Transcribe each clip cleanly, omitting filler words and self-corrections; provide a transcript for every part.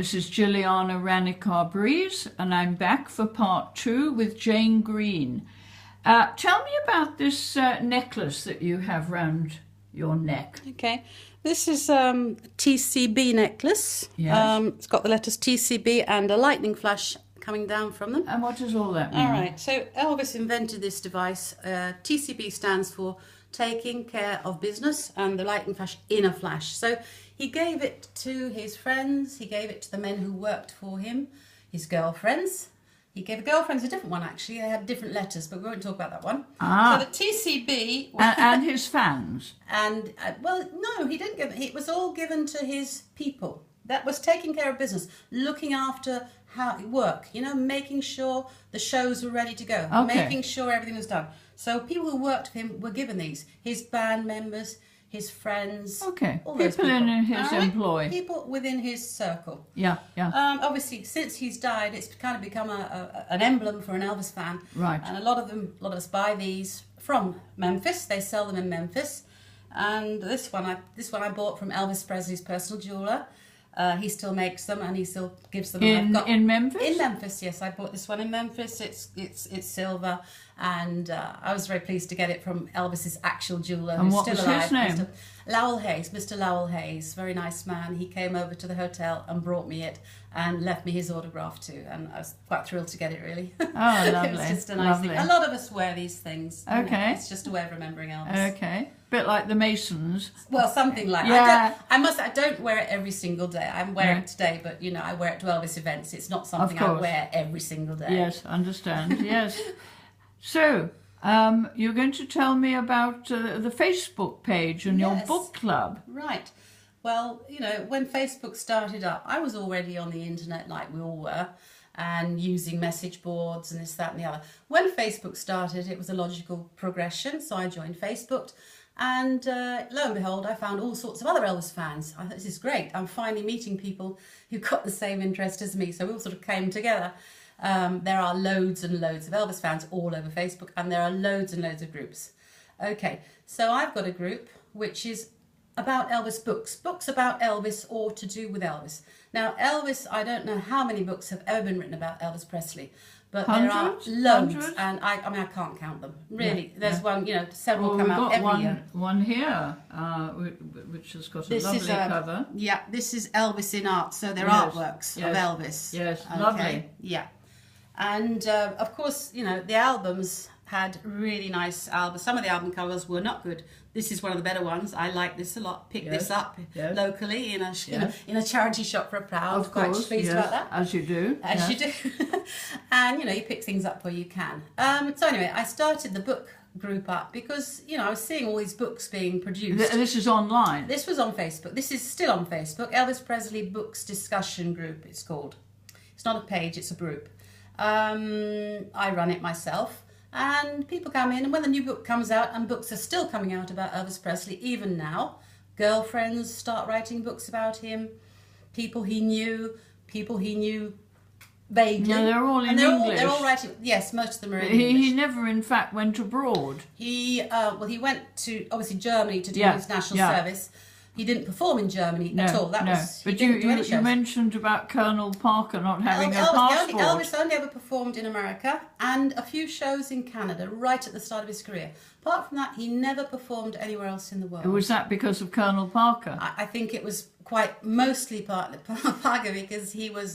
This is Jilliana Ranicar-Breese, and I'm back for part 2 with Jane Green. Tell me about this necklace that you have round your neck. Okay, this is a TCB necklace. Yes. It's got the letters TCB and a lightning flash coming down from them. And what does all that mean? All right, so Elvis invented this device. TCB stands for taking care of business, and the lightning flash in a flash. So he gave it to his friends, he gave it to the men who worked for him, his girlfriends. He gave girlfriends a different one, actually. They had different letters, but we won't talk about that one. So the TCB... and his fans? And, well, no, he didn't give it. It was all given to his people. That was taking care of business, looking after how it worked, you know, making sure the shows were ready to go, making sure everything was done. So people who worked for him were given these. His band members, his friends. Okay, all people in his employ. People within his circle. Yeah, yeah. Obviously, since he's died, it's kind of become an emblem for an Elvis fan. Right. And a lot of us buy these from Memphis. They sell them in Memphis. And this one I bought from Elvis Presley's personal jeweler. He still makes them, and he still gives them. In Memphis? In Memphis, yes. I bought this one in Memphis. It's silver, and I was very pleased to get it from Elvis's actual jeweler, and who's what still was alive. His name? Mr. Lowell Hayes, Mr. Lowell Hayes, very nice man. He came over to the hotel and brought me it, and left me his autograph too. And I was quite thrilled to get it, really. Oh, lovely. It was just a nice thing. A lot of us wear these things. Okay. You know, it's just a way of remembering Elvis. Okay. Bit like the Masons. Well, something like that. I don't wear it every single day. I wear it today, but you know, I wear it to Elvis events. It's not something I wear every single day. Yes, understand. Yes. So, you're going to tell me about the Facebook page and your book club. Right. Well, you know, when Facebook started up, I was already on the internet like we all were, and using message boards and this, that and the other. When Facebook started, it was a logical progression, so I joined Facebook. And lo and behold, I found all sorts of other Elvis fans. I thought, this is great. I'm finally meeting people who've got the same interest as me. So we all sort of came together. There are loads and loads of Elvis fans all over Facebook, and there are loads and loads of groups. Okay, so I've got a group which is about Elvis books. Books about Elvis or to do with Elvis. Now, Elvis, I don't know how many books have ever been written about Elvis Presley. But Hundreds? There are loads, Hundreds? and I mean, I can't count them. Really, there's one, you know, several come out every year. One here, which has got a lovely cover. Yeah, this is Elvis in art, so they're artworks of Elvis. Yes, okay. Lovely. Yeah, and of course, you know, the albums had really nice albums. Some of the album covers were not good. This is one of the better ones. I like this a lot. Pick this up locally in a charity shop for £1. Of course, quite pleased about that. As you do. As you do. And, you know, you pick things up where you can. So anyway, I started the book group up because, you know, I was seeing all these books being produced. This is online? This was on Facebook. This is still on Facebook. Elvis Presley Books Discussion Group, it's called. It's not a page, it's a group. I run it myself. And people come in, and when the new book comes out, and books are still coming out about Elvis Presley, even now, girlfriends start writing books about him, people he knew vaguely. No, they're all in English. They're all writing, yes, most of them are in English. He never, in fact, went abroad. He went to, obviously, Germany to do his national service. He didn't perform in Germany at all. But you mentioned about Colonel Parker not having a passport. Elvis only ever performed in America and a few shows in Canada right at the start of his career. Apart from that, he never performed anywhere else in the world. Was that because of Colonel Parker? I think it was quite mostly partly Parker, because he was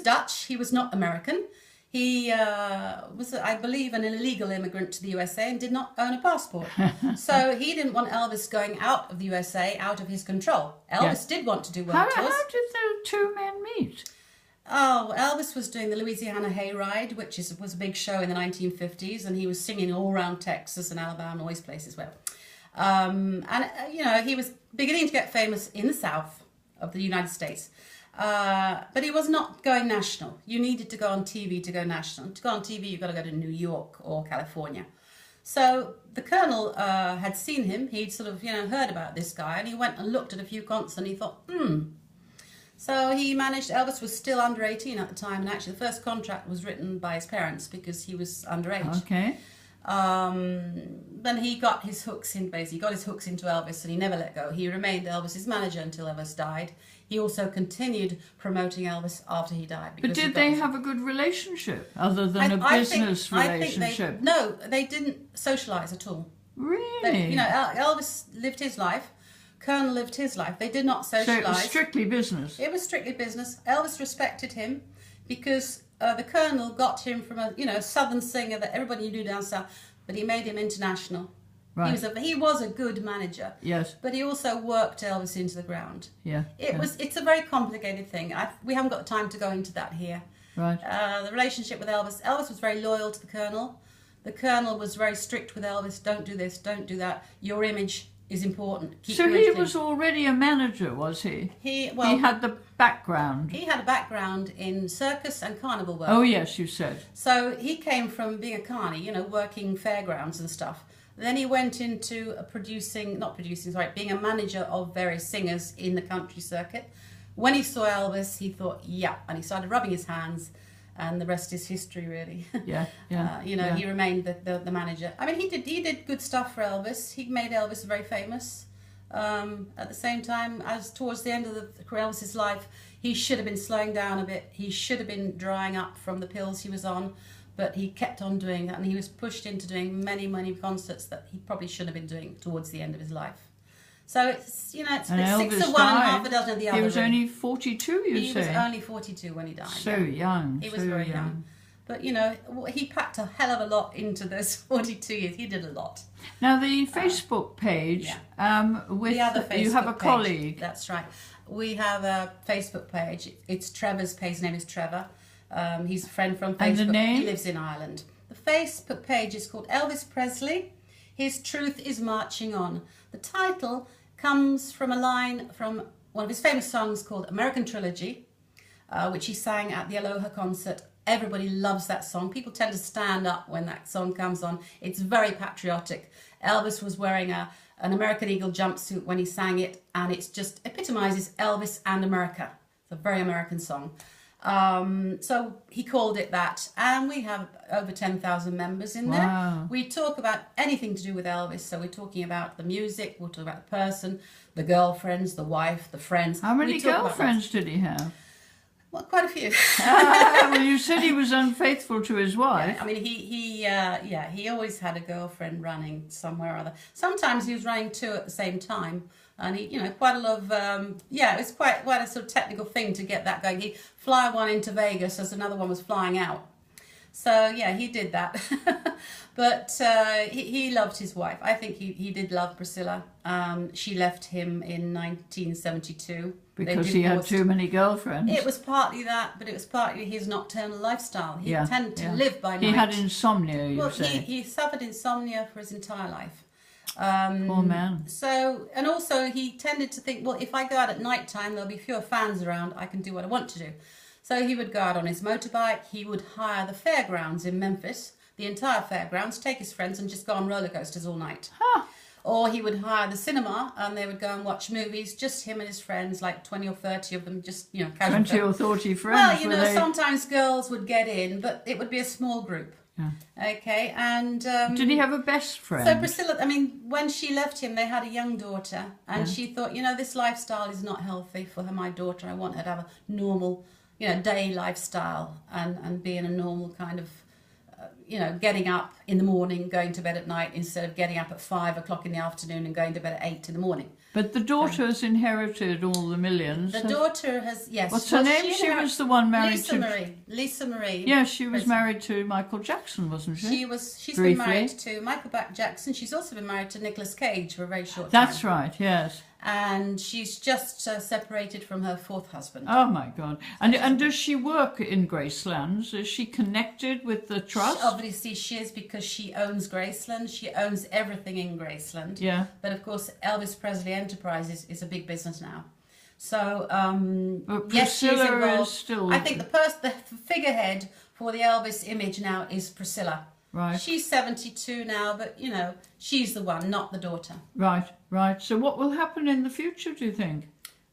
Dutch. He was not American. He was, I believe, an illegal immigrant to the USA and did not own a passport. So he didn't want Elvis going out of the USA, out of his control. Elvis did want to do world tours. How did the two men meet? Oh, Elvis was doing the Louisiana Hayride, which was a big show in the 1950s, and he was singing all around Texas and Alabama, all these places where. You know, he was beginning to get famous in the South of the United States. But he was not going national. You needed to go on TV to go national. To go on TV, you've got to go to New York or California. So the Colonel had seen him. He'd sort of, you know, heard about this guy, and he went and looked at a few concerts, and he thought, So he managed, Elvis was still under 18 at the time, and actually the first contract was written by his parents because he was underage. Okay. Then he got his hooks in, basically, he got his hooks into Elvis, and he never let go. He remained Elvis's manager until Elvis died. He also continued promoting Elvis after he died. But did they have a good relationship, other than a business relationship? No, they didn't socialise at all. Really? Elvis lived his life. Colonel lived his life. They did not socialise. So it was strictly business? It was strictly business. Elvis respected him because the Colonel got him from a southern singer that everybody knew down south, but he made him international. Right. He was a good manager. Yes. But he also worked Elvis into the ground. Yeah. It's a very complicated thing. We haven't got time to go into that here. Right. The relationship with Elvis. Elvis was very loyal to the Colonel. The Colonel was very strict with Elvis. Don't do this, don't do that. Your image is important. So he was already a manager, was he? He had the background. He had a background in circus and carnival work. Oh yes, you said. So he came from being a carny, working fairgrounds and stuff. Then he went into being a manager of various singers in the country circuit. When he saw Elvis, he thought, yeah, and he started rubbing his hands, and the rest is history, really. Yeah. He remained the manager. I mean, he did good stuff for Elvis. He made Elvis very famous. At the same time, as towards the end of Elvis's life, he should have been slowing down a bit. He should have been drying up from the pills he was on, but he kept on doing that, and he was pushed into doing many, many concerts that he probably shouldn't have been doing towards the end of his life. So it's it's and 6 of one and half a dozen of the other. He was only 42, you say? He was only 42 when he died. So young. He was very young. But, he packed a hell of a lot into those 42 years. He did a lot. Now, the Facebook page, with the other Facebook you have a page. colleague. That's right. We have a Facebook page. It's Trevor's page. His name is Trevor. He's a friend from Facebook. And the name? He lives in Ireland. The Facebook page is called Elvis Presley. His Truth is Marching On. The title comes from a line from one of his famous songs called American Trilogy, which he sang at the Aloha concert. Everybody loves that song. People tend to stand up when that song comes on. It's very patriotic. Elvis was wearing an American Eagle jumpsuit when he sang it, and it just epitomizes Elvis and America. It's a very American song. So he called it that, and we have over 10,000 members in there. Wow. We talk about anything to do with Elvis, so we're talking about the music, we'll talk about the person, the girlfriends, the wife, the friends. How many girlfriends did he have? Well, quite a few. Well, you said he was unfaithful to his wife. Yeah, I mean, he always had a girlfriend running somewhere or other. Sometimes he was running two at the same time. And he, quite a lot of, it's quite a sort of technical thing to get that going. He'd fly one into Vegas as another one was flying out. So, yeah, he did that. But he loved his wife. I think he did love Priscilla. She left him in 1972. Because he had too many girlfriends. It was partly that, but it was partly his nocturnal lifestyle. He tended to live by night. He had insomnia, you say? He suffered insomnia for his entire life. Poor man. So, and also he tended to think, well, if I go out at night time, there'll be fewer fans around. I can do what I want to do. So he would go out on his motorbike. He would hire the fairgrounds in Memphis, the entire fairgrounds, take his friends and just go on roller coasters all night. Huh. Or he would hire the cinema and they would go and watch movies, just him and his friends, like 20 or 30 of them, just, casual. 20 or 30 friends. Well, sometimes girls would get in, but it would be a small group. Yeah. Okay, and... did he have a best friend? So Priscilla, I mean, when she left him, they had a young daughter, and she thought, this lifestyle is not healthy for my daughter. I want her to have a normal, day lifestyle and be in a normal kind of, getting up in the morning, going to bed at night, instead of getting up at 5 o'clock in the afternoon and going to bed at 8 in the morning. But the daughter has inherited all the millions. The daughter has, yes. What's her name? She was the one married Lisa Marie. Yeah, she was married to Michael Jackson, wasn't she? She's been married to Michael Jackson. She's also been married to Nicolas Cage for a very short time. That's right, yes. And she's just separated from her fourth husband. Oh my God! And does she work in Gracelands? Is she connected with the trust? Obviously, she is, because she owns Graceland. She owns everything in Graceland. Yeah. But of course, Elvis Presley Enterprises is a big business now. So yes, she's involved. Is still... I think the figurehead for the Elvis image now is Priscilla. Right. She's 72 now, but she's the one, not the daughter. Right. So what will happen in the future, do you think?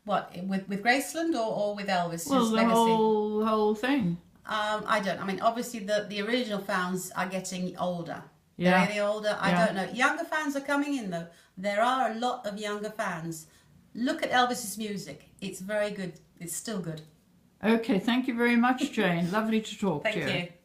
What, with Graceland or with Elvis? Well, the legacy? whole thing. I don't. I mean, obviously the original founds are getting older. Yeah. They're the older, I don't know. Younger fans are coming in though. There are a lot of younger fans. Look at Elvis's music. It's very good. It's still good. Okay, thank you very much, Jane. Lovely to talk to you. Thank you.